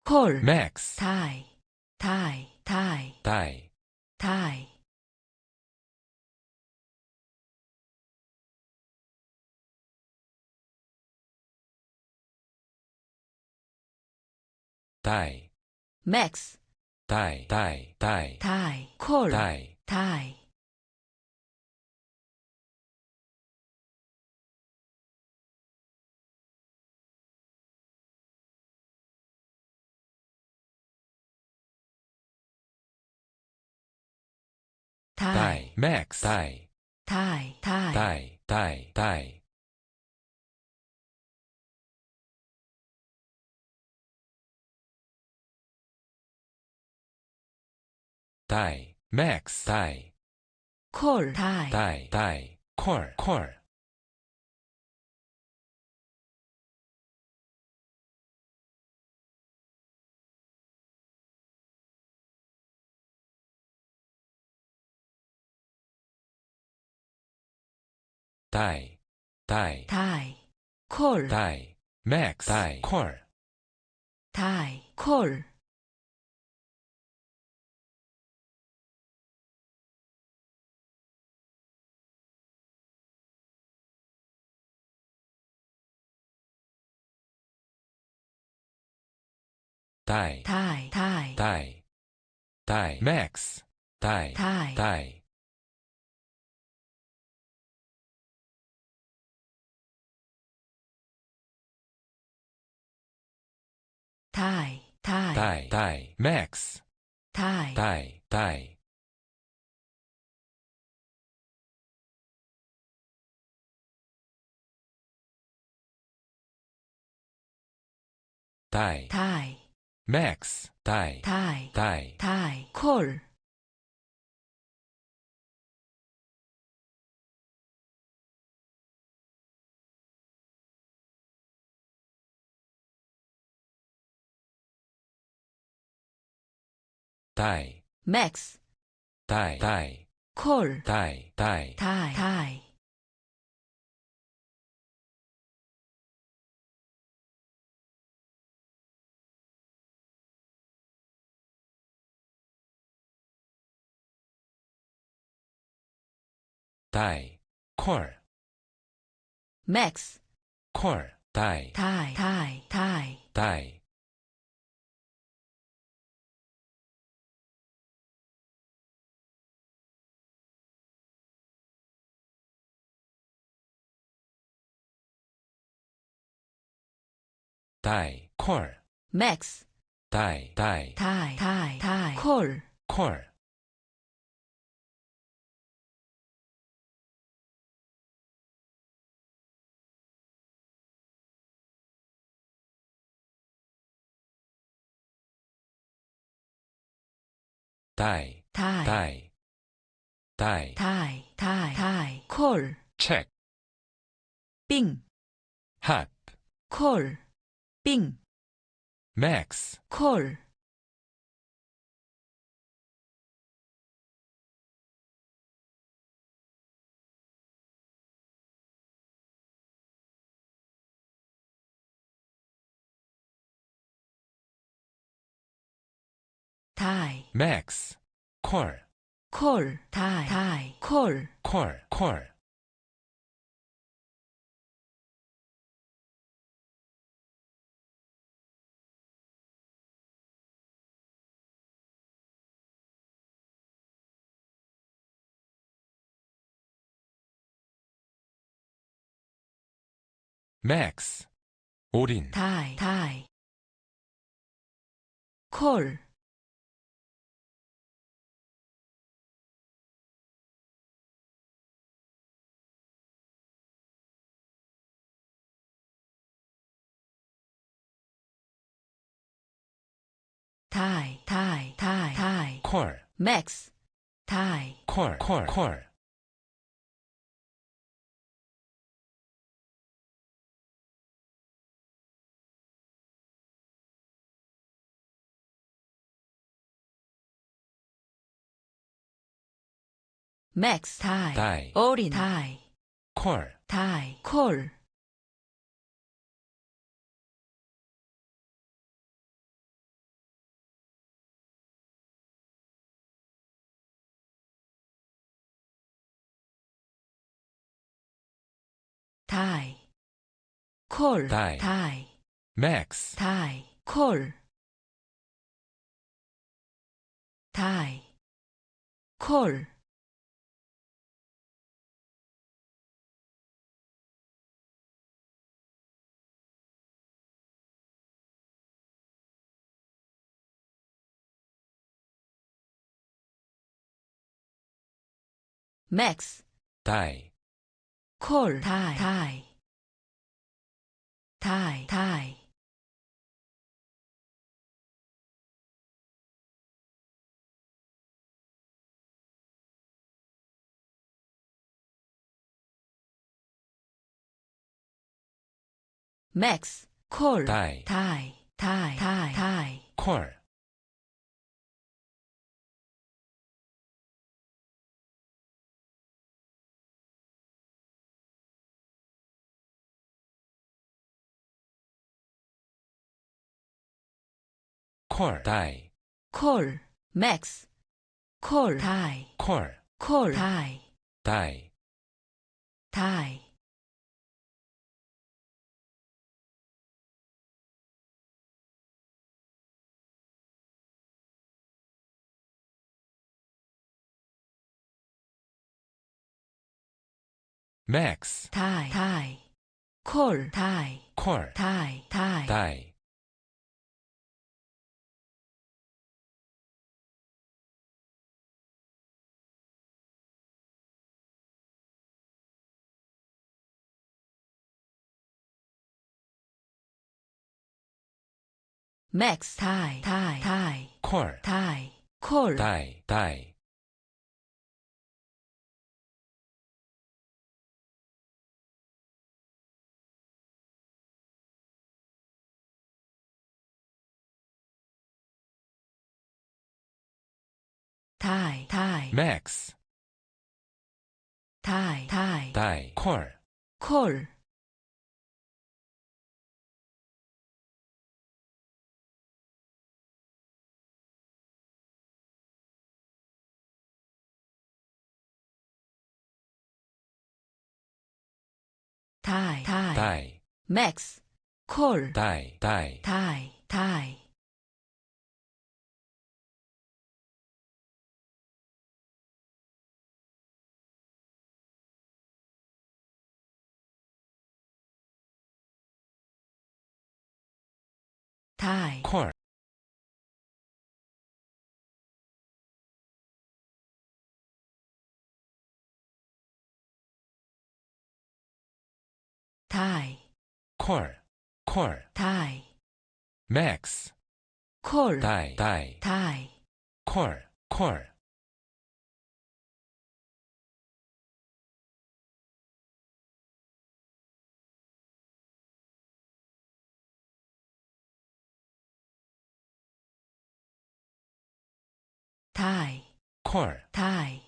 콜, max, 타이, 타이, 타이, die, 타이, die, 맥스, die, die, die, 타이, 콜, die, 타이, 타이, die, max, die, 타이, 타이, die, die, die, die, max, die, 콜, 타이, die, die, core, core, die, die, 타이, 콜, die, max, die, core, 타이, 콜, die, 타이, 타이, die, die, max, die, 타이, die, 타이, 타이, die, die, max, 타이, die, die, die, 타이, max, die, 타이, die, 타이, 콜, die, 맥스, die, die, 콜, die, die, 타이, 타이, die, core, 맥스, core, die, 타이, 타이, 타이, die, die, core, 맥스, die, die, 타이, 타이, 타이, 콜, core, die, 타이, die, die, 타이, 타이, 타이, 콜, check, 빙, hot, 콜, 빙, max, 콜, 타이, max, core, 콜, 타이, 타이, 콜, core, core, max, 올인, 타이, 타이, 콜, 타이, 타이, 타이, 타이, core, 맥스, 타이, core, core, core, 맥스, 타이, die, 올인, 타이, core, 타이, 콜, die, 콜, die, die, max, die, 콜, die, 콜, max, die, 콜, die, die, die, die, max, 콜, die, die, die, die, die, 콜, 콜, die, 콜, max, 콜, die, 콜, 콜, die, die, die, max, die, die, 콜, die, 콜, die, die, die, max, die, die, die, 콜, die, 콜, die, die, die, die, max, die, die, die, 콜, 콜, die, die, die, max, 콜, die, die, die, die, die, 콜, die, 콜, 콜, die, max, 콜, die, die, die, 콜, 콜, die, 콜, die,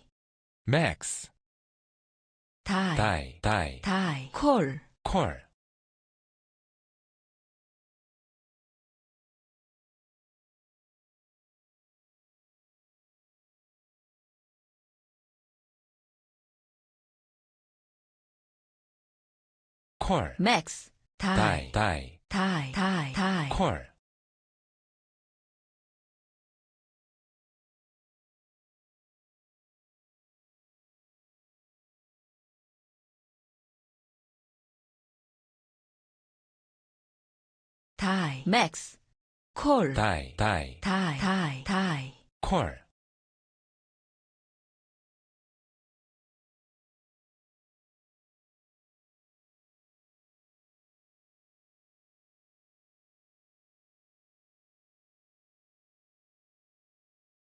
max, die, die, die, die, 콜, 콜, 콜, max, die, die, die, die, die, die, 콜, die, max, 콜, die, die, die, die, die, 콜,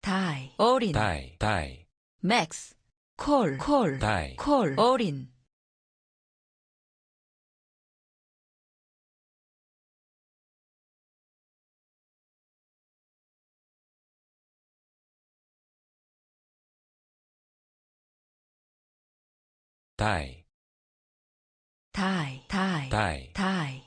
die, 어린, die, die, max, 콜, 콜, die, 콜, 어린, die, die, die, die, die,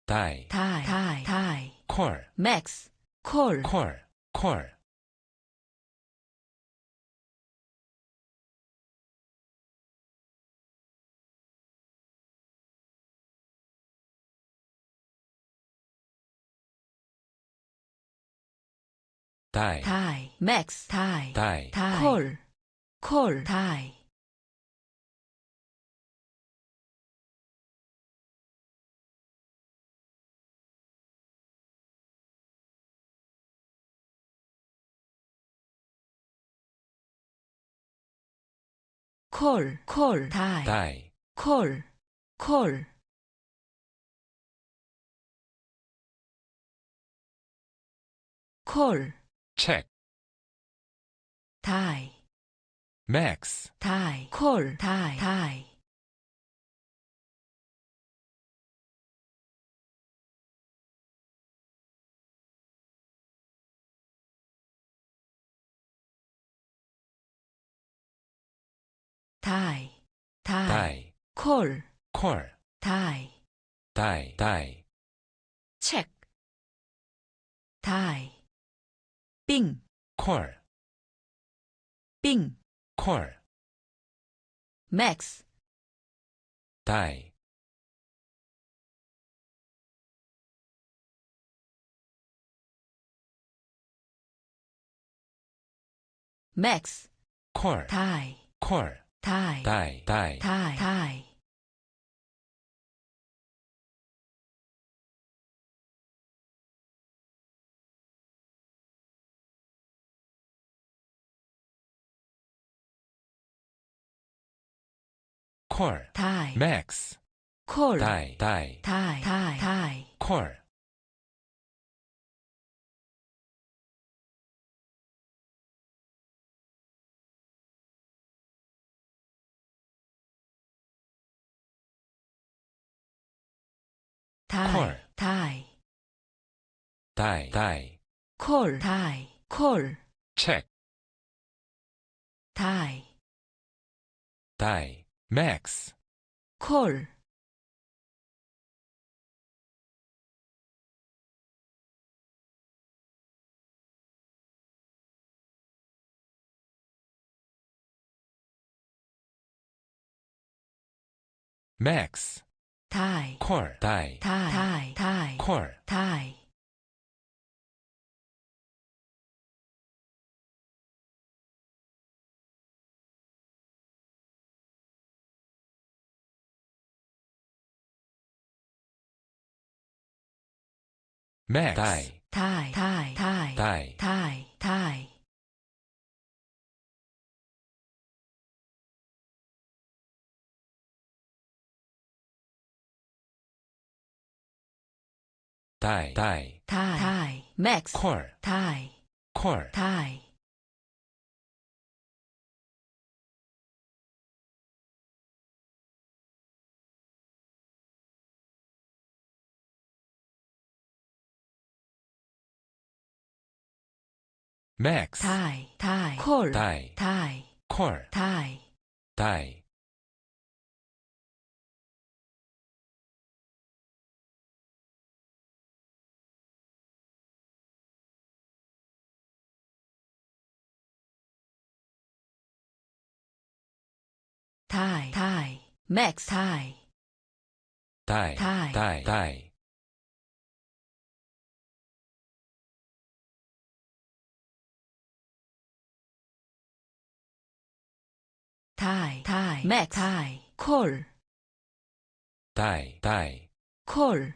die, die, die, die, 콜, max, 콜, 콜, 콜. die, die, max, die, die, die, 콜, 콜, die, 콜, 콜, die, die, 콜, 콜, 콜, check, die, max, die, 콜, die, die, die, die, die, 콜, 콜, die, die, die, check, die, 빙, 콜, 빙, 콜, max, die, max, 콜, die, 콜, die, die, die, die, die, 콜, die, max, 콜, die, die, die, die, die, 콜, die, 콜. die, die, die, 콜, die, 콜, check, die, die, max, 콜, max, die, 콜, die, die, die, die, 콜, die, max, die, die, die, die, die, die, die, die, die, die, max, 콜, die, 콜, die, max, die, die, 콜, die, die, 콜, die, die, die, die, max, die, die, die, die, die, die, die, max, die, 콜, die, die, 콜,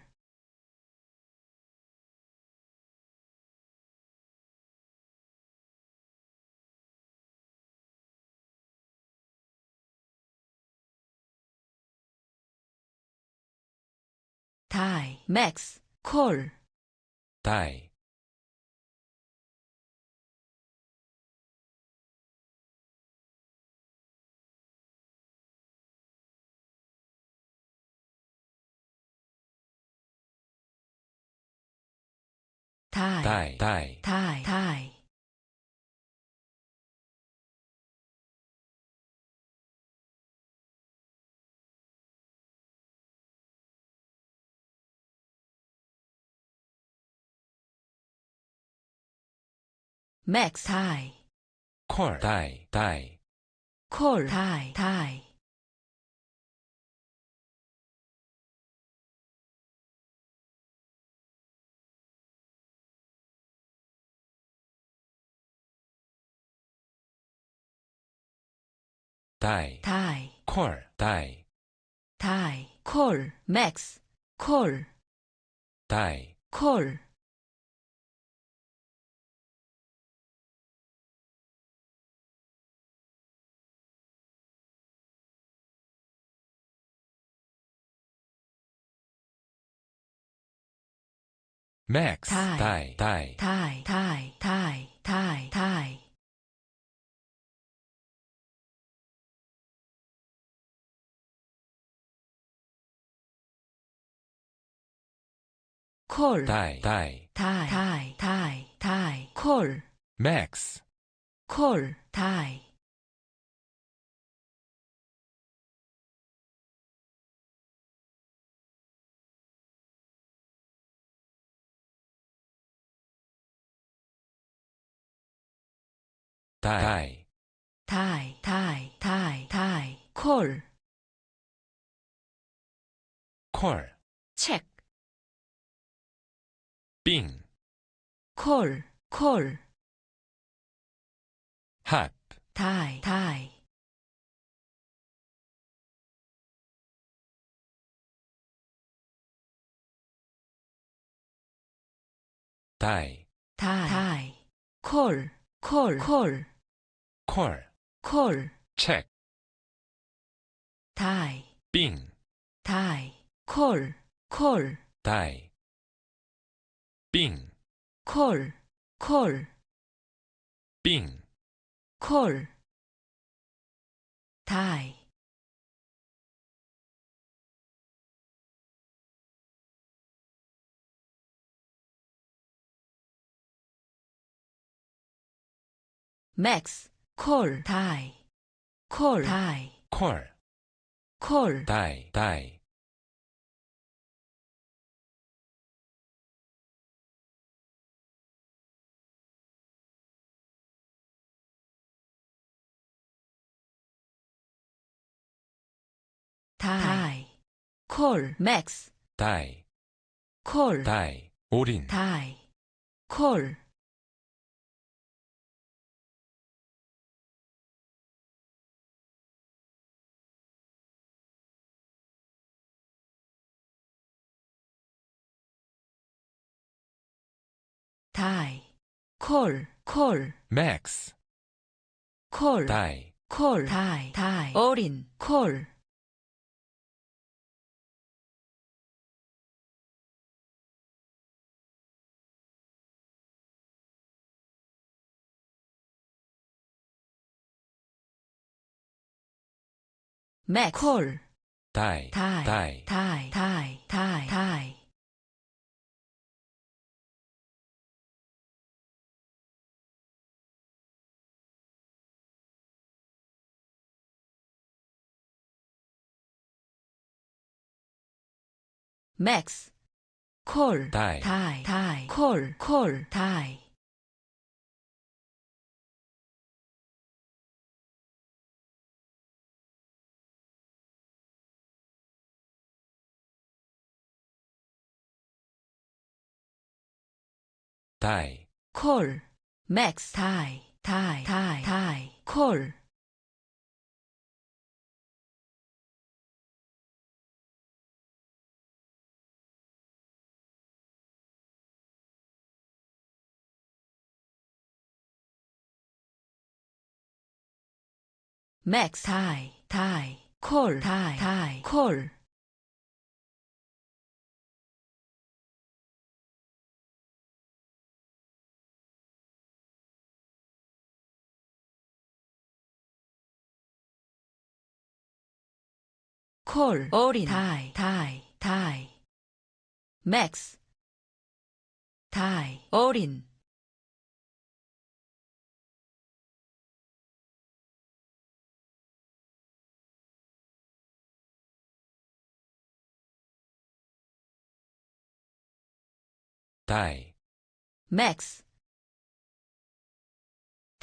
die, max, 콜, die, die, die, die, die, die, max, tie, 콜, die, die, call, tie, tie, die, tie, 콜, die, tie, call, max, call, die, call, max, tie, die, die, tie, tie, tie, tie, tie, call, die, die, tie, tie, tie, tie, call, max, call, tie, die, tie, tie, tie, tie, call, 콜, check, 빙, call, call, 핫, tie, tie, die, tie, tie, call, call, call, 콜, call, 체크, tie, 빙, tie, call, call, die, 빙, call, call, 빙, call, tie, max, call, tie, call, tie, 콜, call, die, die, tie, call, max, die, call, die, 올인, tie, call, tie, call, call, max, call, die, call, tie, tie, 어린, call, max, call, die, tie, die, tie, tie, tie, tie, max, call, die, tie, tie, call, call, tie, die, call, max, tie, tie, tie, tie, call, max, tie, tie, call, tie, tie, call, call, 어린, tie, tie, tie, max, tie, 어린, die, max,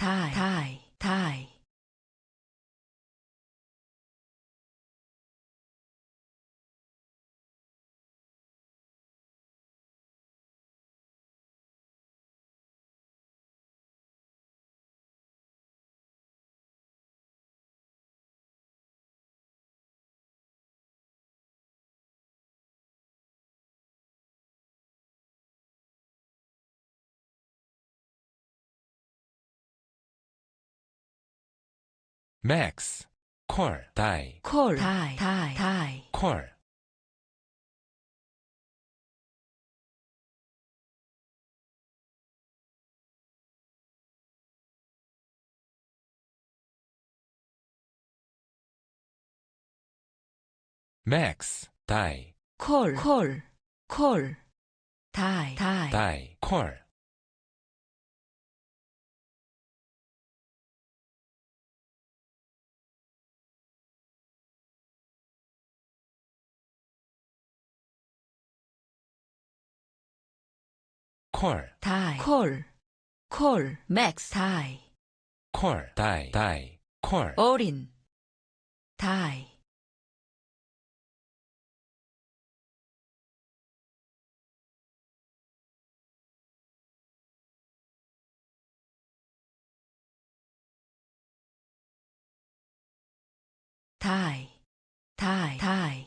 tie, tie, tie. max, 콜, die, 콜, tie, tie, tie. 콜, max, die, 콜, 콜, 콜. tie, tie. die, 콜, 콜, tie. 콜, 콜. max, tie. 콜, die, die, 콜, 어린. tie. tie, tie, tie.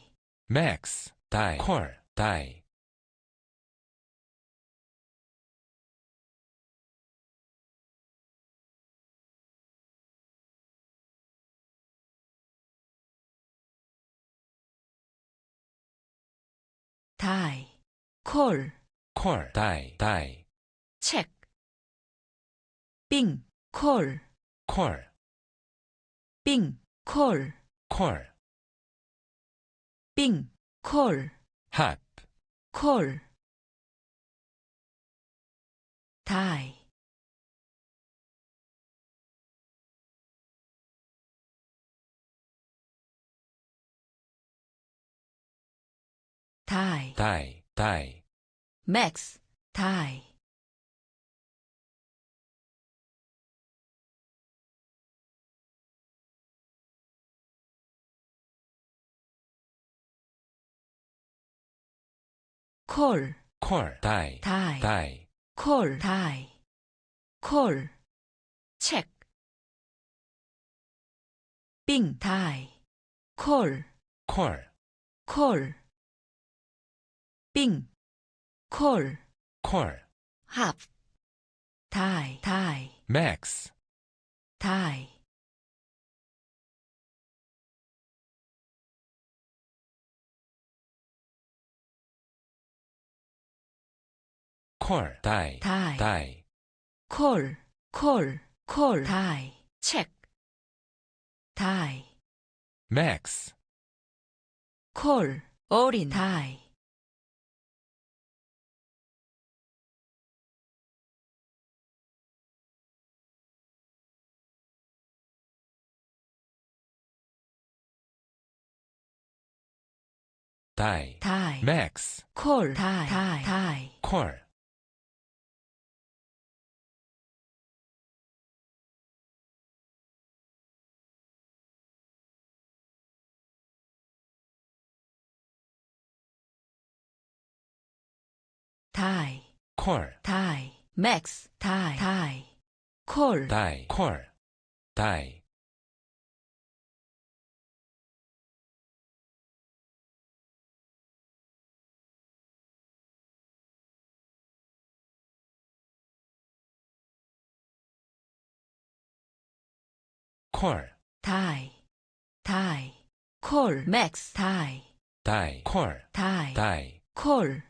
max, die, 콜, die, tie. 콜, 콜, die, die, 책. 빙, 콜, 콜, 빙, 콜, 콜, 빙, 콜, hot, 콜. tie. tie. die, die, max, tie. 콜, 콜, die, tie. die, 콜, tie. 콜, 책. 빙, tie. 콜, 콜, 콜. 빙, 콜. 콜, 합. tie, tie. max, tie. 콜, die, die. die, 콜, 콜, 콜. tie. 책. tie. max, 콜, 어린. tie. die, tie. max, 콜, tie, tie, tie. 콜, tie. 콜, tie. max, tie, tie. 콜, die, 콜, die, 콜, tie. tie. 콜, max, tie. die, 콜, tie. die, 콜.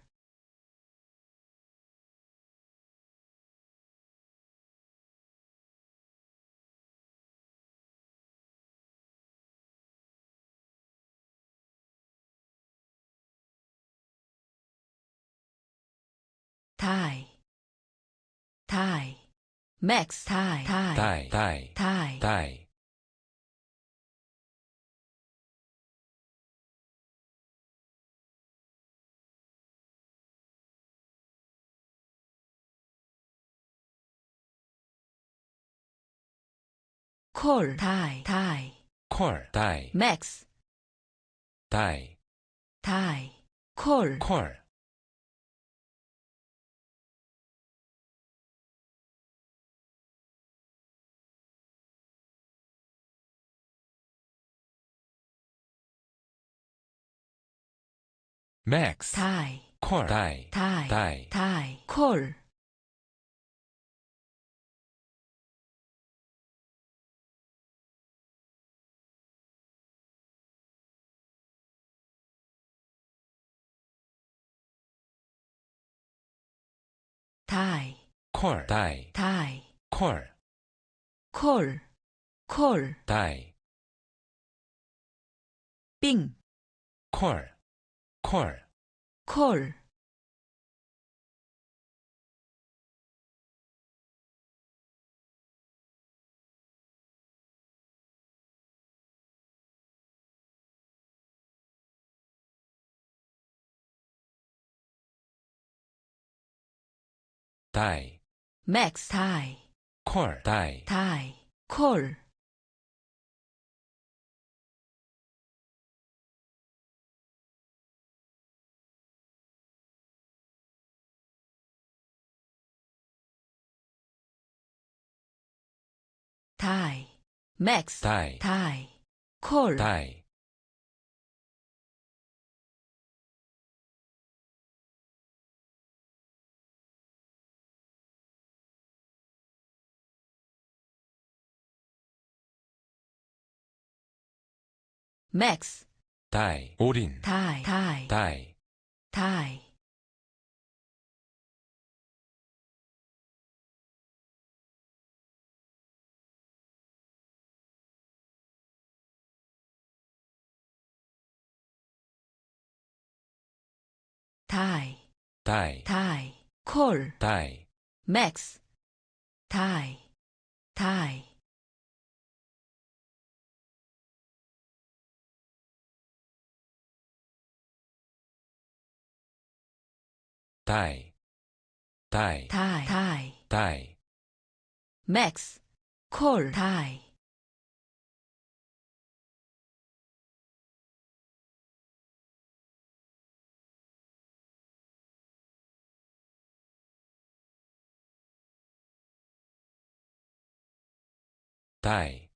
tie. tie. max, tie, tie. die, die, tie. die, 콜, 다이, 다이, 콜, die, 맥스, die, 다이, 콜, 콜, max, 다이, 콜, die, 다이, die, 다이, 콜, 다이, 콜, die, 다이, 콜, 콜, 콜, die, 빙, 콜, 콜, 콜, die, 맥스, 다이, 콜, die, 다이, 콜, 다이, 맥스, die, 다이, 콜, die, 맥스, die, 올인, 다이, 다이, die, 다이, 다이, die, 다이, 콜, die, 맥스, 다이, 다이, die, die, 다이, 다이, die, 맥스, 콜, 다이, die,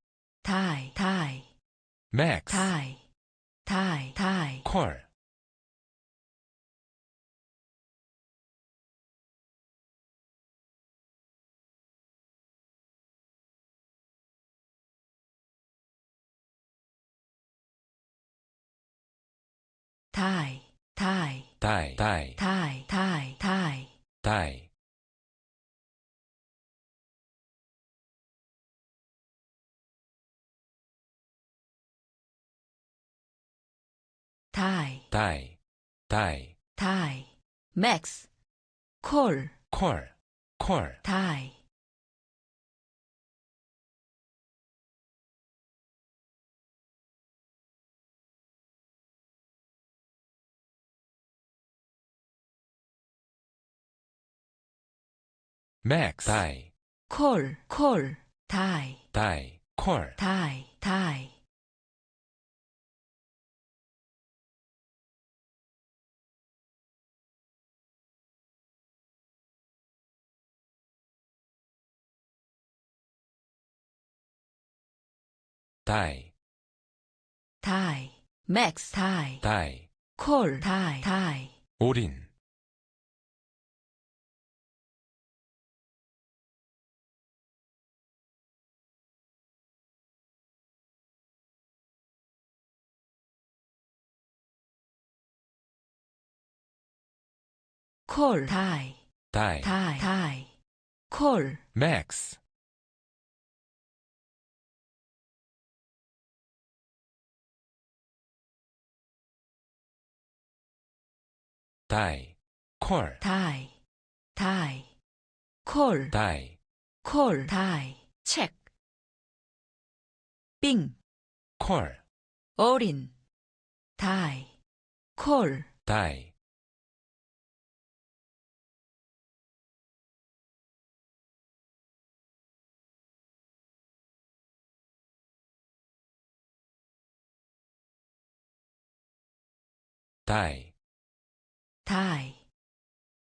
다이, 다이, max, 다이, 다이, 다이, 콜, 다이, 다이, die, die, 다이, 다이, 다이, die, 다이, die, die, 다이, 맥스, 콜, 콜, 콜, 다이, max, die, 콜, 콜, 다이, die, 콜, 다이, 다이, die, 다이, 맥스, 다이, die, 콜, 다이, 다이, 올인, 콜, 다이, die, 다이, 다이, 콜, max, die, 콜, 다이, 다이, 콜, die, 콜, 다이, 책, 빙, 콜, 어린, 다이, 콜, die, die, die,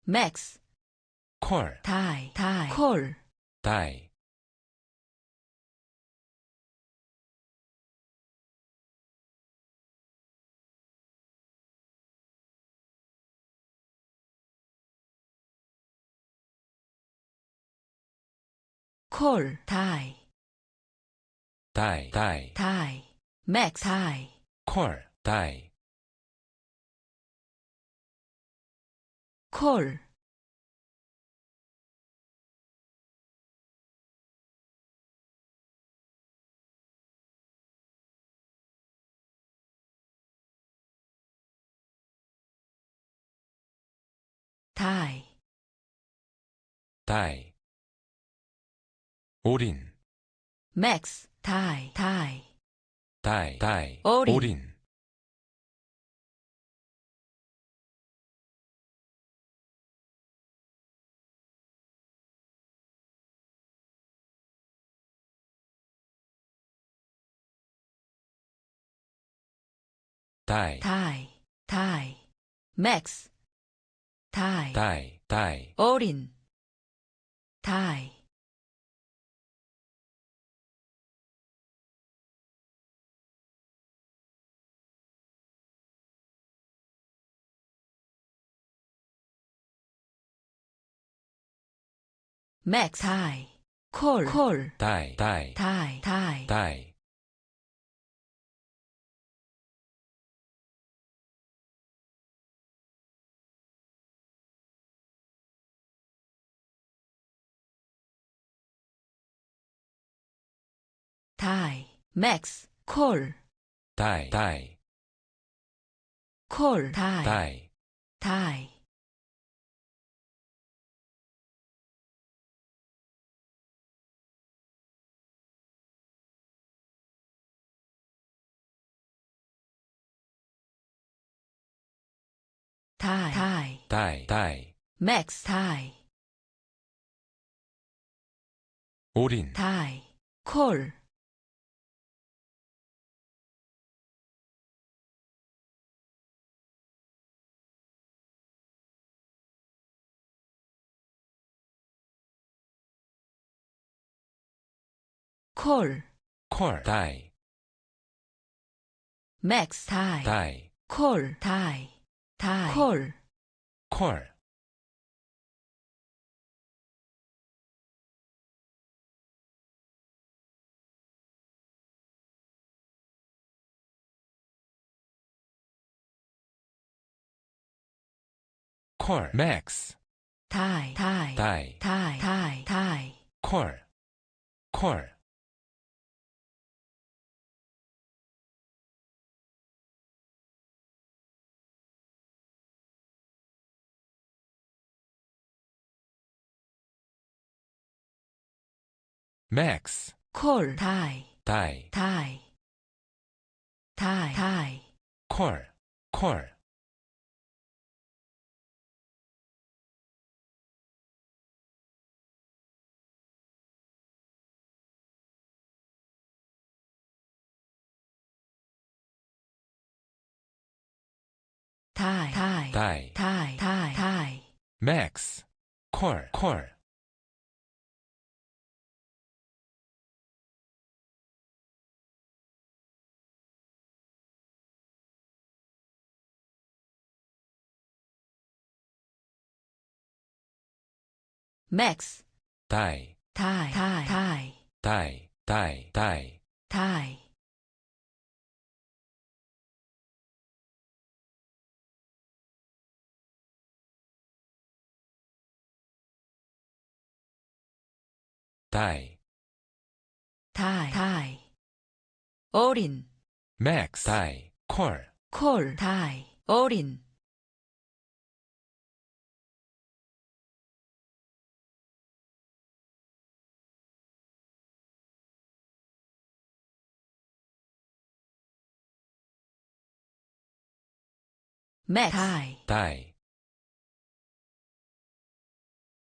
max, call, die, die, call, die, call, die, die, die, die, max, die, call, die, call, die, die, 올인, max, die, die, die, die, 올인. 올인, die, die, die, max, die, die, die, 올인, die, max, die, call, call, die, die, die, die, die, die, max, call, die, die, call, die, die, die, die, die, die, die, max, die, 올인, die, call, call, call, die, max, die, die, call, die, die, call, call, call, max, die, die, die, die, die, die, call, call, max, call, die, die, die, die, die, call, call, die, die, die, die, die, die, max, call, call, max, die, die, die, die, die, die, die, die, die, die, die, 올인, max, die, call, call, die, 올인, max, die, die,